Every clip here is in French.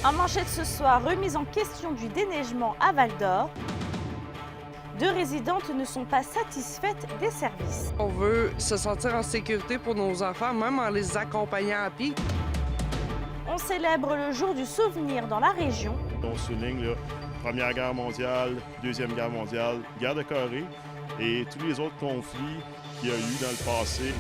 En manchette ce soir, remise en question du déneigement à Val-d'Or. 2 résidentes ne sont pas satisfaites des services. On veut se sentir en sécurité pour nos enfants, même en les accompagnant à pied. On célèbre le jour du souvenir dans la région. On souligne la Première Guerre mondiale, Deuxième Guerre mondiale, guerre de Corée et tous les autres conflits qu'il y a eu dans le passé.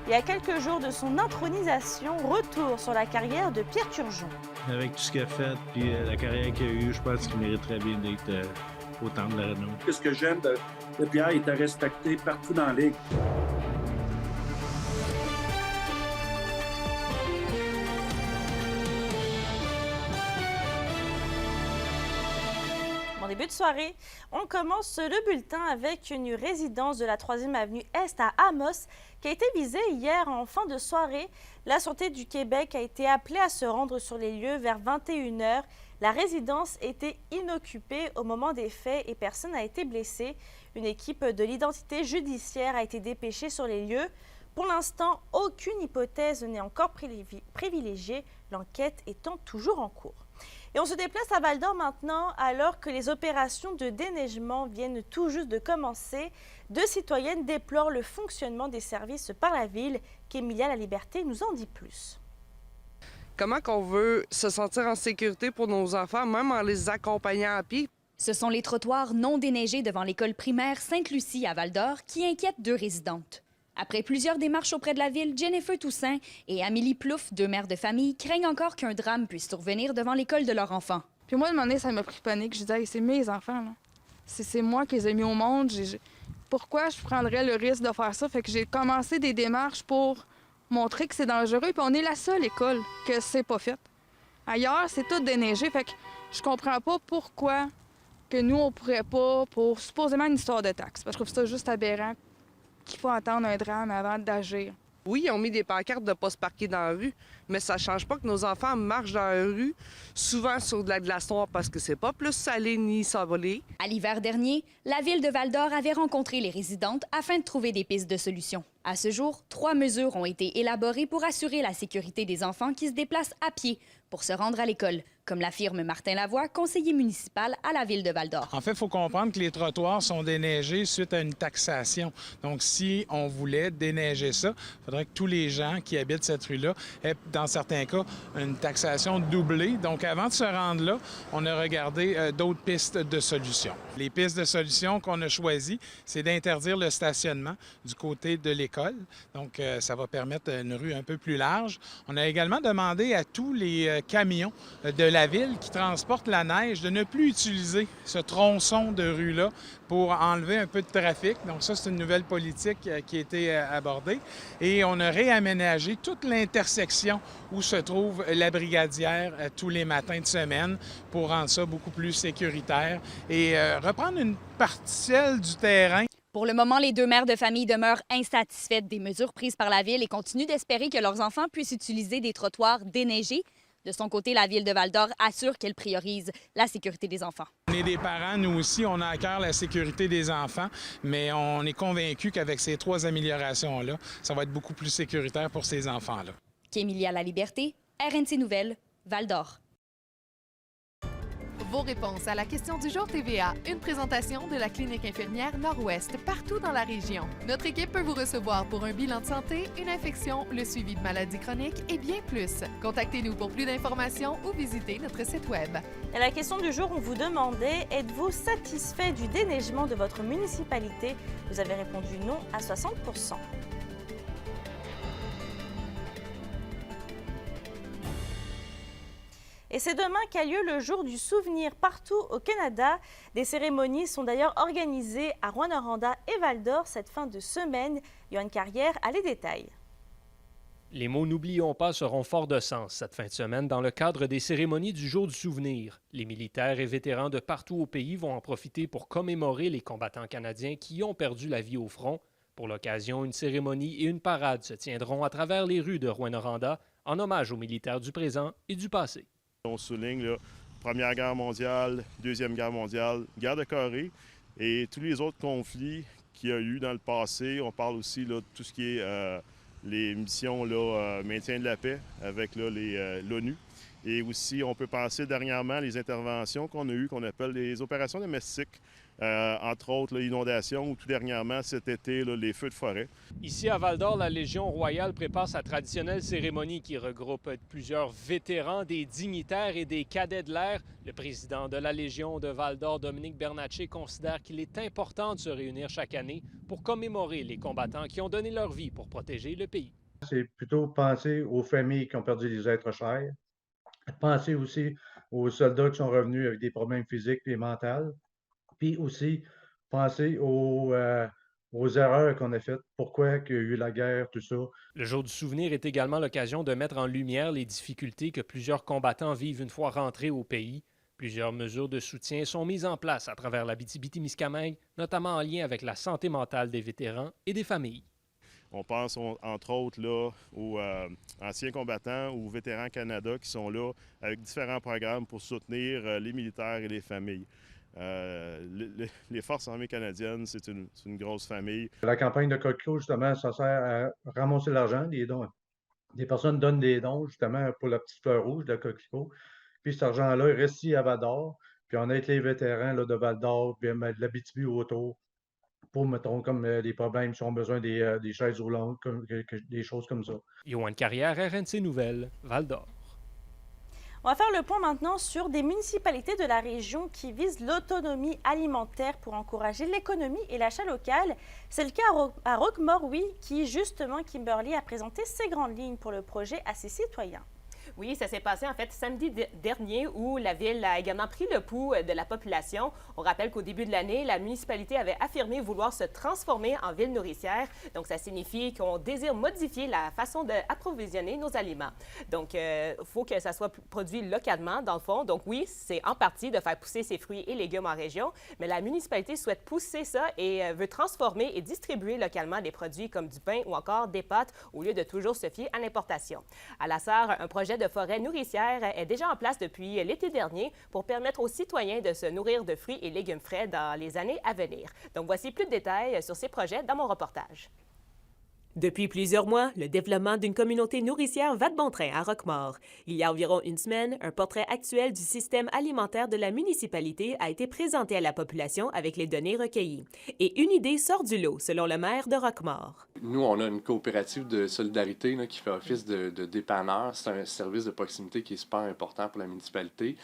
Il y a quelques jours de son intronisation, retour sur la carrière de Pierre Turgeon. Avec tout ce qu'il a fait puis la carrière qu'il a eue, je pense qu'il mérite très bien d'être au temple de la Renault. Ce que j'aime de Pierre, il était respecté partout dans la ligue. En début de soirée, on commence le bulletin avec une résidence de la 3e avenue Est à Amos qui a été visée hier en fin de soirée. La Sûreté du Québec a été appelée à se rendre sur les lieux vers 21 h. La résidence était inoccupée au moment des faits et personne n'a été blessé. Une équipe de l'identité judiciaire a été dépêchée sur les lieux. Pour l'instant, aucune hypothèse n'est encore privilégiée, l'enquête étant toujours en cours. Et on se déplace à Val-d'Or maintenant, alors que les opérations de déneigement viennent tout juste de commencer. 2 citoyennes déplorent le fonctionnement des services par la ville. Qu'Emilia Laliberté nous en dit plus. Comment qu'on veut se sentir en sécurité pour nos enfants, même en les accompagnant à pied? Ce sont les trottoirs non déneigés devant l'école primaire Sainte-Lucie à Val-d'Or qui inquiètent 2 résidentes. Après plusieurs démarches auprès de la ville, Jennifer Toussaint et Amélie Plouffe, 2 mères de famille, craignent encore qu'un drame puisse survenir devant l'école de leur enfant. Puis moi, à un moment donné, ça m'a pris panique. Je disais, hey, c'est mes enfants, là. C'est moi qui les ai mis au monde. Pourquoi je prendrais le risque de faire ça? Fait que j'ai commencé des démarches pour montrer que c'est dangereux. Puis on est la seule école que c'est pas fait. Ailleurs, c'est tout déneigé. Fait que je comprends pas pourquoi que nous, on pourrait pas pour supposément une histoire de taxe. Parce que je trouve ça juste aberrant qu'il faut attendre un drame avant d'agir. Oui, ils ont mis des pancartes de ne pas se parquer dans la rue, mais ça ne change pas que nos enfants marchent dans la rue, souvent sur de la glace noire parce que c'est pas plus salé ni sablé. À l'hiver dernier, la ville de Val-d'Or avait rencontré les résidentes afin de trouver des pistes de solutions. À ce jour, 3 mesures ont été élaborées pour assurer la sécurité des enfants qui se déplacent à pied pour se rendre à l'école, comme l'affirme Martin Lavoie, conseiller municipal à la ville de Val-d'Or. En fait, il faut comprendre que les trottoirs sont déneigés suite à une taxation. Donc, si on voulait déneiger ça, il faudrait que tous les gens qui habitent cette rue-là aient, dans certains cas, une taxation doublée. Donc, avant de se rendre là, on a regardé d'autres pistes de solutions. Les pistes de solutions qu'on a choisies, c'est d'interdire le stationnement du côté de l'école. Donc, ça va permettre une rue un peu plus large. On a également demandé à tous les camions de la ville qui transportent la neige de ne plus utiliser ce tronçon de rue-là pour enlever un peu de trafic. Donc ça, c'est une nouvelle politique qui a été abordée. Et on a réaménagé toute l'intersection où se trouve la brigadière tous les matins de semaine pour rendre ça beaucoup plus sécuritaire et reprendre une parcelle du terrain. Pour le moment, les 2 mères de famille demeurent insatisfaites des mesures prises par la ville et continuent d'espérer que leurs enfants puissent utiliser des trottoirs déneigés. De son côté, la ville de Val-d'Or assure qu'elle priorise la sécurité des enfants. On est des parents, nous aussi, on a à cœur la sécurité des enfants, mais on est convaincus qu'avec ces 3 améliorations-là, ça va être beaucoup plus sécuritaire pour ces enfants-là. Qu'Emilia Laliberté, RNC Nouvelles, Val-d'Or. Vos réponses à la question du jour TVA, une présentation de la clinique infirmière Nord-Ouest partout dans la région. Notre équipe peut vous recevoir pour un bilan de santé, une infection, le suivi de maladies chroniques et bien plus. Contactez-nous pour plus d'informations ou visitez notre site web. Et à la question du jour, on vous demandait, êtes-vous satisfait du déneigement de votre municipalité? Vous avez répondu non à 60 %. Et c'est demain qu'a lieu le jour du souvenir partout au Canada. Des cérémonies sont d'ailleurs organisées à Rouyn-Noranda et Val-d'Or cette fin de semaine. Yoann Carrière a les détails. Les mots « n'oublions pas » seront forts de sens cette fin de semaine dans le cadre des cérémonies du jour du souvenir. Les militaires et vétérans de partout au pays vont en profiter pour commémorer les combattants canadiens qui ont perdu la vie au front. Pour l'occasion, une cérémonie et une parade se tiendront à travers les rues de Rouyn-Noranda en hommage aux militaires du présent et du passé. On souligne la Première Guerre mondiale, Deuxième Guerre mondiale, guerre de Corée et tous les autres conflits qu'il y a eu dans le passé. On parle aussi là, de tout ce qui est les missions là, maintien de la paix avec l'ONU. Et aussi, on peut penser dernièrement les interventions qu'on a eues, qu'on appelle les opérations domestiques, entre autres l'inondation ou tout dernièrement cet été, là, les feux de forêt. Ici à Val-d'Or, la Légion royale prépare sa traditionnelle cérémonie qui regroupe plusieurs vétérans, des dignitaires et des cadets de l'air. Le président de la Légion de Val-d'Or, Dominique Bernatchez, considère qu'il est important de se réunir chaque année pour commémorer les combattants qui ont donné leur vie pour protéger le pays. C'est plutôt penser aux familles qui ont perdu des êtres chers, penser aussi aux soldats qui sont revenus avec des problèmes physiques et mentaux, puis aussi penser aux erreurs qu'on a faites, pourquoi il y a eu la guerre, tout ça. Le jour du souvenir est également l'occasion de mettre en lumière les difficultés que plusieurs combattants vivent une fois rentrés au pays. Plusieurs mesures de soutien sont mises en place à travers l'Abitibi-Témiscamingue, notamment en lien avec la santé mentale des vétérans et des familles. On pense, entre autres, là, aux anciens combattants ou vétérans Canada qui sont là avec différents programmes pour soutenir les militaires et les familles. Les Forces armées canadiennes, c'est une grosse famille. La campagne de Coquelicot, justement, ça sert à ramasser l'argent, des dons. Des personnes donnent des dons, justement, pour la petite fleur rouge de Coquelicot. Puis cet argent-là, il reste ici à Val-d'Or. Puis on aide les vétérans là, de Val-d'Or, puis de l'Abitibi autour, pour, mettons, comme des problèmes, si on a besoin des chaises roulantes, des choses comme ça. Yoann Carrière, RNC Nouvelles, Val-d'Or. On va faire le point maintenant sur des municipalités de la région qui visent l'autonomie alimentaire pour encourager l'économie et l'achat local. C'est le cas à Roquemaure, oui, qui justement, Kimberly a présenté ses grandes lignes pour le projet à ses citoyens. Oui, ça s'est passé en fait samedi dernier où la ville a également pris le pouls de la population. On rappelle qu'au début de l'année, la municipalité avait affirmé vouloir se transformer en ville nourricière. Donc, ça signifie qu'on désire modifier la façon d'approvisionner nos aliments. Donc, il faut que ça soit produit localement, dans le fond. Donc, oui, c'est en partie de faire pousser ces fruits et légumes en région, mais la municipalité souhaite pousser ça et veut transformer et distribuer localement des produits comme du pain ou encore des pâtes au lieu de toujours se fier à l'importation. À la Sarre, un projet de forêt nourricière est déjà en place depuis l'été dernier pour permettre aux citoyens de se nourrir de fruits et légumes frais dans les années à venir. Donc, voici plus de détails sur ces projets dans mon reportage. Depuis plusieurs mois, le développement d'une communauté nourricière va de bon train à Roquemaure. Il y a environ une semaine, un portrait actuel du système alimentaire de la municipalité a été présenté à la population avec les données recueillies. Et une idée sort du lot, selon le maire de Roquemaure. Nous, on a une coopérative de solidarité là, qui fait office de dépanneur. C'est un service de proximité qui est super important pour la municipalité.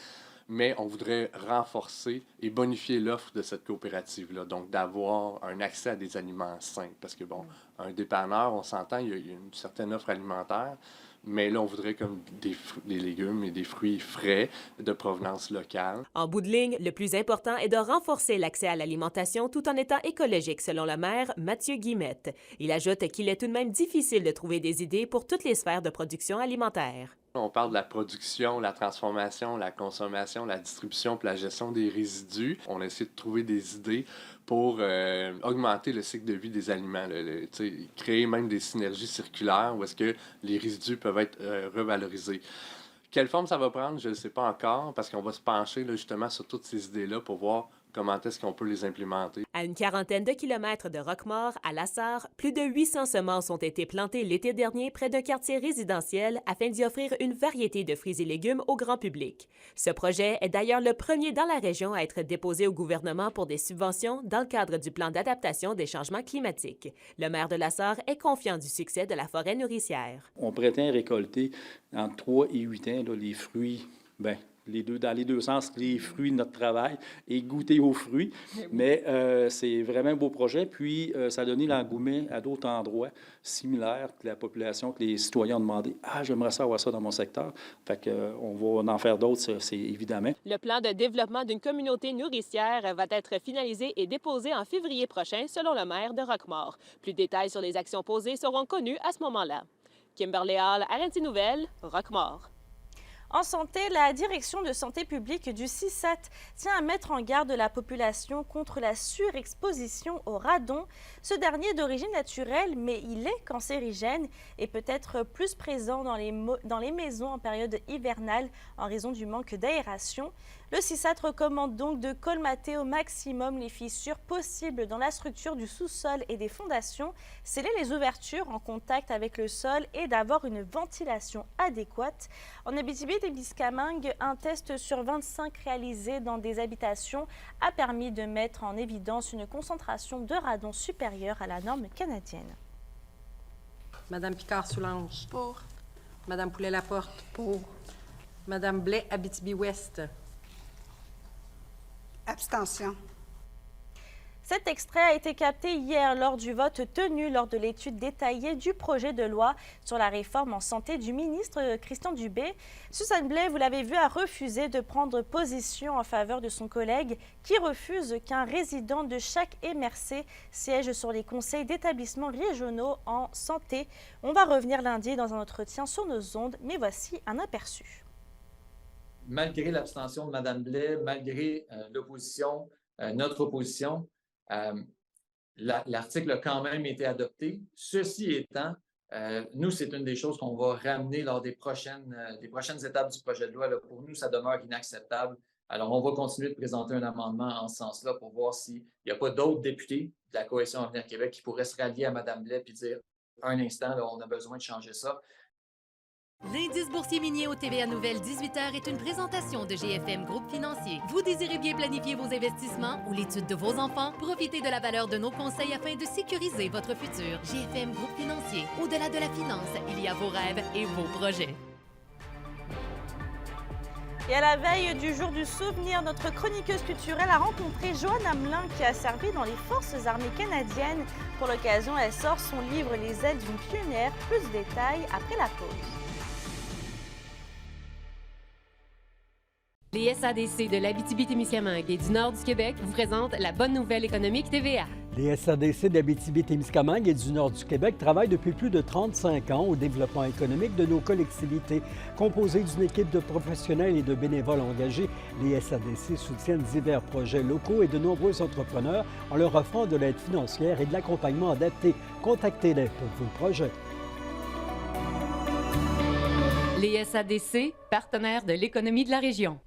Mais on voudrait renforcer et bonifier l'offre de cette coopérative-là, donc d'avoir un accès à des aliments sains. Parce que, bon, un dépanneur, on s'entend, il y a une certaine offre alimentaire, mais là, on voudrait comme des légumes et des fruits frais de provenance locale. En bout de ligne, le plus important est de renforcer l'accès à l'alimentation tout en étant écologique, selon le maire Mathieu Guillemette. Il ajoute qu'il est tout de même difficile de trouver des idées pour toutes les sphères de production alimentaire. On parle de la production, la transformation, la consommation, la distribution puis la gestion des résidus. On essaie de trouver des idées pour augmenter le cycle de vie des aliments, créer même des synergies circulaires où est-ce que les résidus peuvent être revalorisés. Quelle forme ça va prendre, je ne sais pas encore, parce qu'on va se pencher là, justement sur toutes ces idées-là pour voir comment est-ce qu'on peut les implémenter. À une quarantaine de kilomètres de Roquemaure, à La Sarre, plus de 800 semences ont été plantées l'été dernier près d'un quartier résidentiel afin d'y offrir une variété de fruits et légumes au grand public. Ce projet est d'ailleurs le premier dans la région à être déposé au gouvernement pour des subventions dans le cadre du plan d'adaptation des changements climatiques. Le maire de La Sarre est confiant du succès de la forêt nourricière. On prétend récolter entre 3 et 8 ans là, les fruits, dans les deux sens, les fruits de notre travail et goûter aux fruits. Mais c'est vraiment un beau projet. Puis, ça a donné l'engouement à d'autres endroits similaires que la population, que les citoyens ont demandé « Ah, j'aimerais ça avoir ça dans mon secteur. » Fait qu'on va en faire d'autres, c'est évidemment. Le plan de développement d'une communauté nourricière va être finalisé et déposé en février prochain, selon le maire de Roquemaure. Plus de détails sur les actions posées seront connus à ce moment-là. Kimberly Hall, RNC Nouvelles, Roquemaure. En santé, la direction de santé publique du CISAT tient à mettre en garde la population contre la surexposition au radon. Ce dernier est d'origine naturelle, mais il est cancérigène et peut être plus présent dans les maisons en période hivernale en raison du manque d'aération. Le CISAT recommande donc de colmater au maximum les fissures possibles dans la structure du sous-sol et des fondations, sceller les ouvertures en contact avec le sol et d'avoir une ventilation adéquate. En Abitibi-Témiscamingue, un test sur 25 réalisé dans des habitations a permis de mettre en évidence une concentration de radon supérieure à la norme canadienne. Madame Picard-Soulanges. Pour. Madame Poulet-Laporte. Pour. Madame Blais, Abitibi-Ouest. Abstention. Cet extrait a été capté hier lors du vote tenu lors de l'étude détaillée du projet de loi sur la réforme en santé du ministre Christian Dubé. Suzanne Blais, vous l'avez vu, a refusé de prendre position en faveur de son collègue qui refuse qu'un résident de chaque MRC siège sur les conseils d'établissements régionaux en santé. On va revenir lundi dans un entretien sur nos ondes, mais voici un aperçu. Malgré l'abstention de Mme Blais, malgré l'opposition, notre opposition, l'article a quand même été adopté. Ceci étant, nous, c'est une des choses qu'on va ramener lors des prochaines étapes du projet de loi. Là, pour nous, ça demeure inacceptable. Alors, on va continuer de présenter un amendement en ce sens-là pour voir s'il n'y a pas d'autres députés de la Coalition Avenir Québec qui pourraient se rallier à Mme Blais et dire « un instant, là, on a besoin de changer ça ». L'indice boursier minier au TVA Nouvelle 18h est une présentation de GFM Groupe Financier. Vous désirez bien planifier vos investissements ou l'étude de vos enfants? Profitez de la valeur de nos conseils afin de sécuriser votre futur. GFM Groupe Financier. Au-delà de la finance, il y a vos rêves et vos projets. Et à la veille du jour du souvenir, notre chroniqueuse culturelle a rencontré Joanne Hamelin qui a servi dans les Forces armées canadiennes. Pour l'occasion, elle sort son livre « Les ailes d'une pionnière ». Plus de détails après la pause. Les SADC de l'Abitibi-Témiscamingue et du nord du Québec vous présentent la bonne nouvelle économique TVA. Les SADC d'Abitibi-Témiscamingue et du nord du Québec travaillent depuis plus de 35 ans au développement économique de nos collectivités. Composées d'une équipe de professionnels et de bénévoles engagés, les SADC soutiennent divers projets locaux et de nombreux entrepreneurs en leur offrant de l'aide financière et de l'accompagnement adapté. Contactez-les pour vos projets. Les SADC, partenaires de l'économie de la région.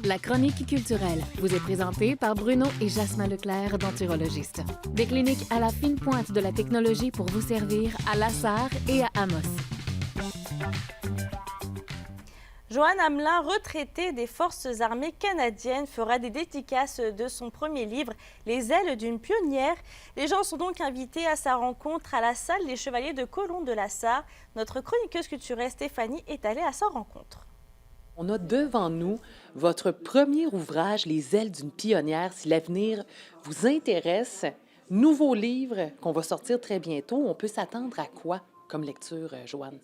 La chronique culturelle vous est présentée par Bruno et Jasmin Leclerc, denturologistes. Des cliniques à la fine pointe de la technologie pour vous servir à Lassar et à Amos. Joanne Hamelin, retraitée des Forces armées canadiennes, fera des dédicaces de son premier livre, Les ailes d'une pionnière. Les gens sont donc invités à sa rencontre à la salle des Chevaliers de Colomb de Lassar. Notre chroniqueuse culturelle Stéphanie est allée à sa rencontre. On a devant nous votre premier ouvrage, Les ailes d'une pionnière. Si l'avenir vous intéresse, nouveau livre qu'on va sortir très bientôt. On peut s'attendre à quoi comme lecture, Joanne?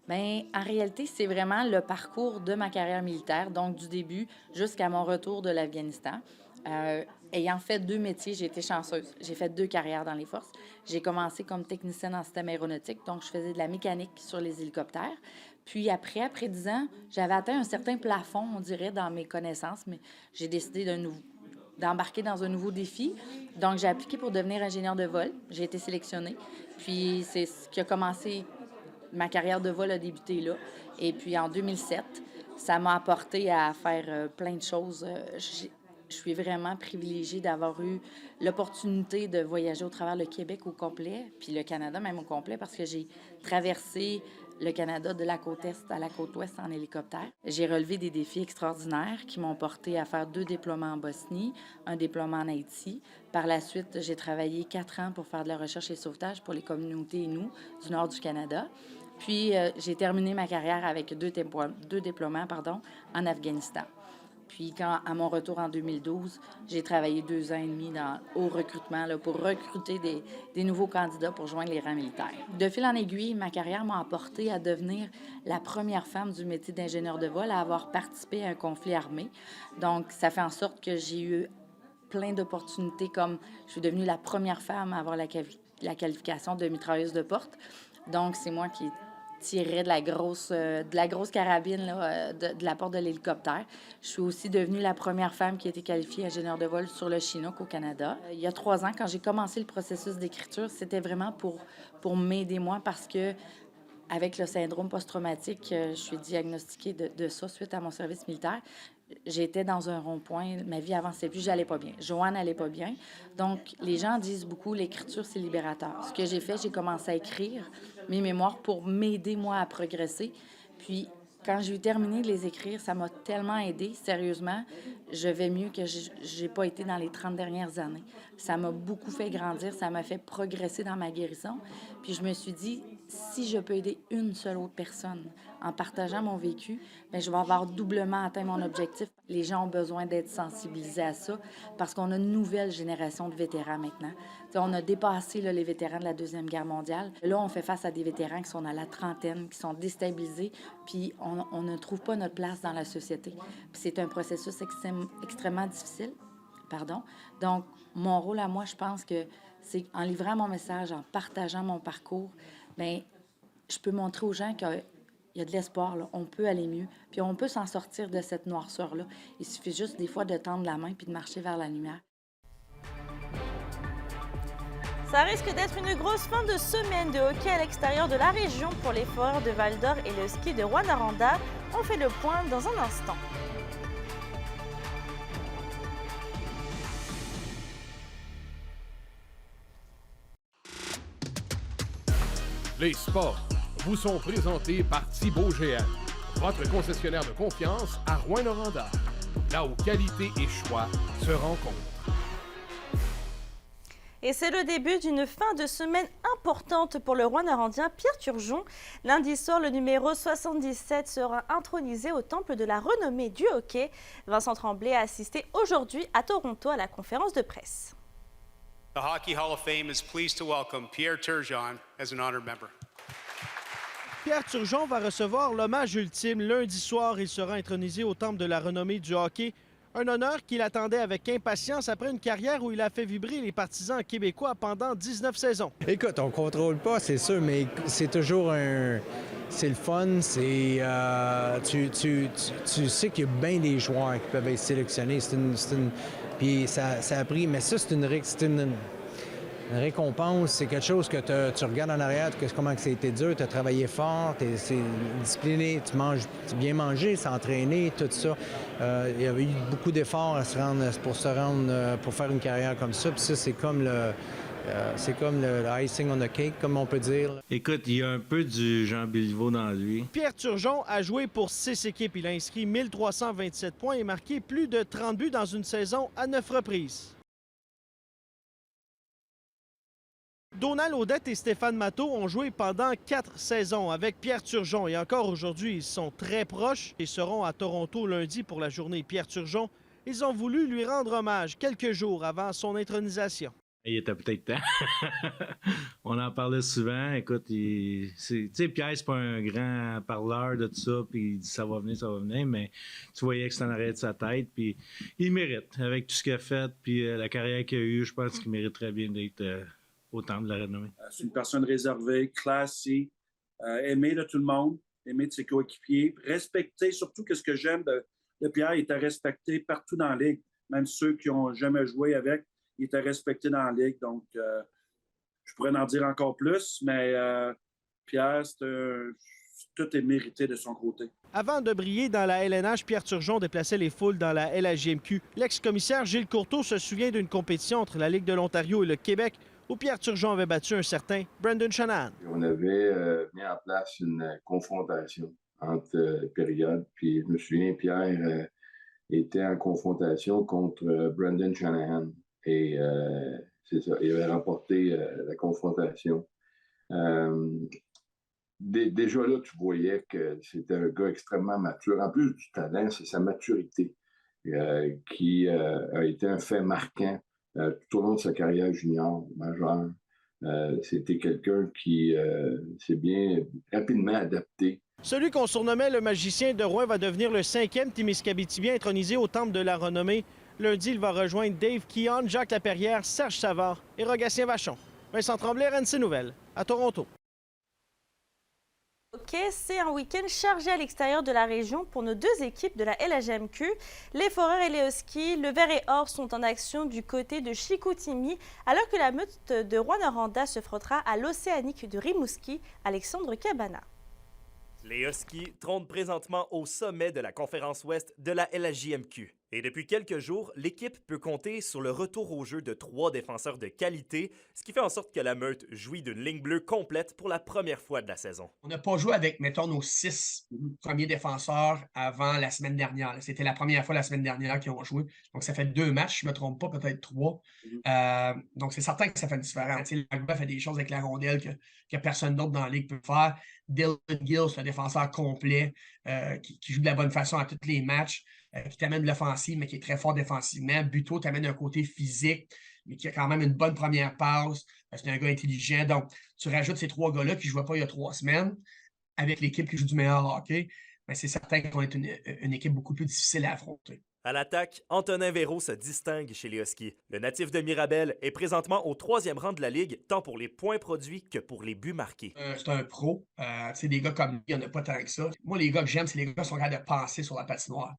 Bien, en réalité, c'est vraiment le parcours de ma carrière militaire, donc du début jusqu'à mon retour de l'Afghanistan. Ayant fait 2 métiers, j'ai été chanceuse. J'ai fait 2 carrières dans les forces. J'ai commencé comme technicienne en système aéronautique, donc je faisais de la mécanique sur les hélicoptères. Puis après 10 ans, j'avais atteint un certain plafond, on dirait, dans mes connaissances, mais j'ai décidé d'embarquer dans un nouveau défi. Donc, j'ai appliqué pour devenir ingénieur de vol. J'ai été sélectionnée. Puis, c'est ce qui a commencé. Ma carrière de vol a débuté là. Et puis, en 2007, ça m'a apporté à faire plein de choses. Je suis vraiment privilégiée d'avoir eu l'opportunité de voyager au travers le Québec au complet, puis le Canada même au complet, parce que j'ai traversé le Canada de la côte est à la côte ouest en hélicoptère. J'ai relevé des défis extraordinaires qui m'ont porté à faire 2 déploiements en Bosnie, un déploiement en Haïti. Par la suite, j'ai travaillé 4 ans pour faire de la recherche et sauvetage pour les communautés Innu du nord du Canada. Puis, j'ai terminé ma carrière avec 2 déploiements en Afghanistan. Puis, à mon retour en 2012, j'ai travaillé 2 ans et demi au recrutement pour recruter des nouveaux candidats pour joindre les rangs militaires. De fil en aiguille, ma carrière m'a apporté à devenir la première femme du métier d'ingénieur de vol à avoir participé à un conflit armé. Donc, ça fait en sorte que j'ai eu plein d'opportunités, comme je suis devenue la première femme à avoir la la qualification de mitrailleuse de porte. Donc, c'est moi qui tirais de la grosse carabine là, de la porte de l'hélicoptère. Je suis aussi devenue la première femme qui a été qualifiée ingénieure de vol sur le Chinook au Canada. Il y a 3 ans, quand j'ai commencé le processus d'écriture, c'était vraiment pour m'aider moi parce que avec le syndrome post-traumatique, je suis diagnostiquée de ça suite à mon service militaire. J'étais dans un rond-point, ma vie avançait plus, j'allais pas bien. Joanne n'allait pas bien. Donc, les gens disent beaucoup, l'écriture, c'est libérateur. Ce que j'ai fait, j'ai commencé à écrire mes mémoires pour m'aider, moi, à progresser. Puis, quand j'ai eu terminé de les écrire, ça m'a tellement aidée, sérieusement, je vais mieux que j'ai pas été dans les 30 dernières années. Ça m'a beaucoup fait grandir, ça m'a fait progresser dans ma guérison. Puis je me suis dit, si je peux aider une seule autre personne en partageant mon vécu, bien, je vais avoir doublement atteint mon objectif. Les gens ont besoin d'être sensibilisés à ça parce qu'on a une nouvelle génération de vétérans maintenant. T'sais, on a dépassé là, les vétérans de la Deuxième Guerre mondiale. Là, on fait face à des vétérans qui sont dans la trentaine, qui sont déstabilisés, puis on ne trouve pas notre place dans la société. Puis c'est un processus extrêmement difficile. Donc, mon rôle à moi, je pense que c'est en livrant mon message, en partageant mon parcours, bien, je peux montrer aux gens qu'il y a de l'espoir, là. On peut aller mieux, puis on peut s'en sortir de cette noirceur-là. Il suffit juste des fois de tendre la main puis de marcher vers la lumière. Ça risque d'être une grosse fin de semaine de hockey à l'extérieur de la région pour les Foreurs de Val-d'Or et le ski de Rouyn-Noranda. On fait le point dans un instant. Les sports vous sont présentés par Thibaut GM, votre concessionnaire de confiance à Rouyn-Noranda, là où qualité et choix se rencontrent. Et c'est le début d'une fin de semaine importante pour le Rouyn-Norandien Pierre Turgeon. Lundi soir, le numéro 77 sera intronisé au temple de la renommée du hockey. Vincent Tremblay a assisté aujourd'hui à Toronto à la conférence de presse. The Hockey Hall of Fame is pleased to welcome Pierre Turgeon as an honored member. Pierre Turgeon va recevoir l'hommage ultime lundi soir. Il sera intronisé au temple de la renommée du hockey. Un honneur qu'il attendait avec impatience après une carrière où il a fait vibrer les partisans québécois pendant 19 saisons. Écoute, on ne contrôle pas, c'est sûr, mais c'est toujours un... C'est le fun, c'est... tu sais qu'il y a bien des joueurs qui peuvent être sélectionnés. Puis ça a pris... Mais ça, c'est une récompense, c'est quelque chose que tu regardes en arrière, comment ça a été dur, tu as travaillé fort, tu es discipliné, tu manges bien mangé, s'entraîner, tout ça. Il y avait eu beaucoup d'efforts pour faire une carrière comme ça. Puis ça, c'est comme le icing on the cake, comme on peut dire. Écoute, il y a un peu du Jean Béliveau dans lui. Pierre Turgeon a joué pour 6 équipes. Il a inscrit 1327 points et marqué plus de 30 buts dans une saison à 9 reprises. Donald Audette et Stéphane Matteau ont joué pendant 4 saisons avec Pierre Turgeon et encore aujourd'hui, ils sont très proches et seront à Toronto lundi pour la journée Pierre Turgeon. Ils ont voulu lui rendre hommage quelques jours avant son intronisation. Il était peut-être temps. On en parlait souvent. Écoute, tu sais, Pierre, c'est pas un grand parleur de tout ça, puis il dit ça va venir, mais tu voyais que c'est en arrière de sa tête, puis il mérite. Avec tout ce qu'il a fait, puis la carrière qu'il a eue, je pense qu'il mérite très bien d'être au temple de la renommée. C'est une personne réservée, classée, aimée de tout le monde, aimée de ses coéquipiers, respectée. Surtout, ce que j'aime de Pierre, il était respecté partout dans la Ligue. Même ceux qui n'ont jamais joué avec, il était respecté dans la Ligue. Donc, je pourrais en dire encore plus, mais Pierre, tout est mérité de son côté. Avant de briller dans la LNH, Pierre Turgeon déplaçait les foules dans la LHJMQ. L'ex-commissaire Gilles Courteau se souvient d'une compétition entre la Ligue de l'Ontario et le Québec où Pierre Turgeon avait battu un certain Brendan Shanahan. On avait mis en place une confrontation entre périodes. Puis je me souviens, Pierre était en confrontation contre Brendan Shanahan. Et c'est ça, il avait remporté la confrontation. Déjà là, tu voyais que c'était un gars extrêmement mature. En plus du talent, c'est sa maturité qui a été un fait marquant tout au long de sa carrière junior, majeure. C'était quelqu'un qui s'est bien rapidement adapté. Celui qu'on surnommait le magicien de Rouyn va devenir le 5e Témiscabétibien intronisé au temple de la renommée. Lundi, il va rejoindre Dave Keon, Jacques Laperrière, Serge Savard et Rogatien Vachon. Vincent Tremblay, RNC Nouvelles, à Toronto. OK, c'est un week-end chargé à l'extérieur de la région pour nos deux équipes de la LHJMQ. Les Foreurs et les Huskies, le Vert et Or sont en action du côté de Chicoutimi, alors que la meute de Rouyn-Noranda se frottera à l'Océanique de Rimouski. Alexandre Cabana. Les Huskies trônent présentement au sommet de la conférence ouest de la LHJMQ. Et depuis quelques jours, l'équipe peut compter sur le retour au jeu de 3 défenseurs de qualité, ce qui fait en sorte que la meute jouit d'une ligne bleue complète pour la première fois de la saison. On n'a pas joué avec, mettons, nos 6 premiers défenseurs avant la semaine dernière. C'était la première fois la semaine dernière qu'ils ont joué. Donc, ça fait 2 matchs, je ne me trompe pas, peut-être 3. Donc, c'est certain que ça fait une différence. Le gars fait des choses avec la rondelle que personne d'autre dans la ligue peut faire. Dylan Gill, c'est un défenseur complet qui joue de la bonne façon à tous les matchs, qui t'amène de l'offensive, mais qui est très fort défensivement. Buteau t'amène un côté physique, mais qui a quand même une bonne première passe. C'est un gars intelligent. Donc, tu rajoutes ces 3 gars-là qui ne jouaient pas il y a 3 semaines avec l'équipe qui joue du meilleur hockey. Mais c'est certain qu'on est une équipe beaucoup plus difficile à affronter. À l'attaque, Antonin Véro se distingue chez les Huskies. Le natif de Mirabel est présentement au 3e rang de la Ligue, tant pour les points produits que pour les buts marqués. C'est un pro. Des gars comme lui, il n'y en a pas tant que ça. Moi, les gars que j'aime, c'est les gars qui sont capables de penser sur la patinoire.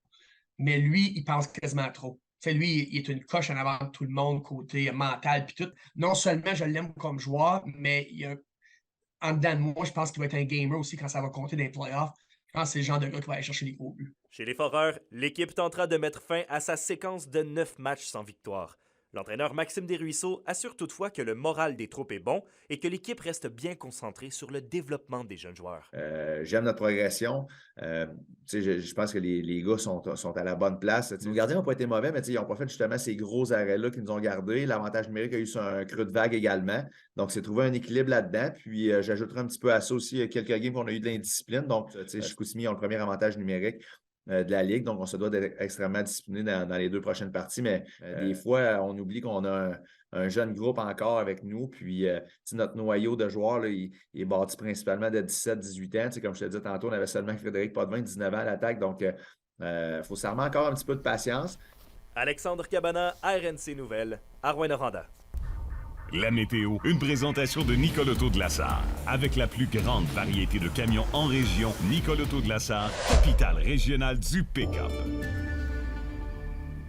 Mais lui, il pense quasiment trop. Lui, il est une coche en avant de tout le monde, côté mental puis tout. Non seulement je l'aime comme joueur, mais il y a, en dedans de moi, je pense qu'il va être un gamer aussi quand ça va compter dans les playoffs. Je pense que c'est le genre de gars qui va aller chercher les gros buts. Chez les Foreurs, l'équipe tentera de mettre fin à sa séquence de 9 matchs sans victoire. L'entraîneur Maxime Desruisseaux assure toutefois que le moral des troupes est bon et que l'équipe reste bien concentrée sur le développement des jeunes joueurs. J'aime notre progression. Je pense que les gars sont à la bonne place. Nos gardiens n'ont pas été mauvais, mais ils n'ont pas fait justement ces gros arrêts-là qui nous ont gardés. L'avantage numérique a eu sur un creux de vague également. Donc, c'est trouver un équilibre là-dedans. Puis, j'ajouterai un petit peu à ça aussi quelques games qu'on a eu de l'indiscipline. Donc, Chicoutimi ont le premier avantage numérique de la Ligue, donc on se doit d'être extrêmement discipliné dans les 2 prochaines parties, mais des fois, on oublie qu'on a un jeune groupe encore avec nous, puis notre noyau de joueurs, là, il est bâti principalement de 17-18 ans. Comme je te disais tantôt, on avait seulement Frédéric Potvin, 19 ans à l'attaque, donc il faut s'armer encore un petit peu de patience. Alexandre Cabana, RNC Nouvelles, à Rouyn-Noranda. La météo, une présentation de Nicole Auto de la Sarre. Avec la plus grande variété de camions en région, Nicole Auto de la Sarre, capitale régionale du pick-up.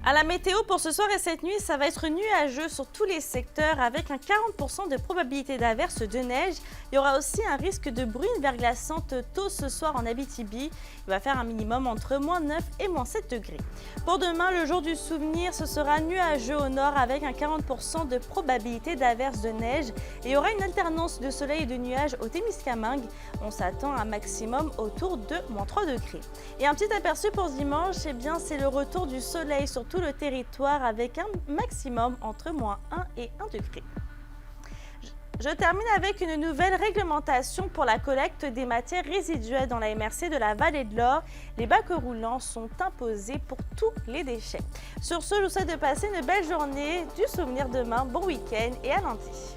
À la météo pour ce soir et cette nuit, ça va être nuageux sur tous les secteurs avec un 40% de probabilité d'averse de neige. Il y aura aussi un risque de bruine verglaçante tôt ce soir en Abitibi. Il va faire un minimum entre -9 et -7 degrés. Pour demain, le jour du souvenir, ce sera nuageux au nord avec un 40% de probabilité d'averse de neige. Et il y aura une alternance de soleil et de nuages au Témiscamingue. On s'attend à un maximum autour de -3 degrés. Et un petit aperçu pour dimanche, c'est le retour du soleil sur tout le territoire avec un maximum entre -1 et 1 degré. Je termine avec une nouvelle réglementation pour la collecte des matières résiduelles dans la MRC de la Vallée de l'Or. Les bacs roulants sont imposés pour tous les déchets. Sur ce, je vous souhaite de passer une belle journée, du souvenir demain, bon week-end et à lundi.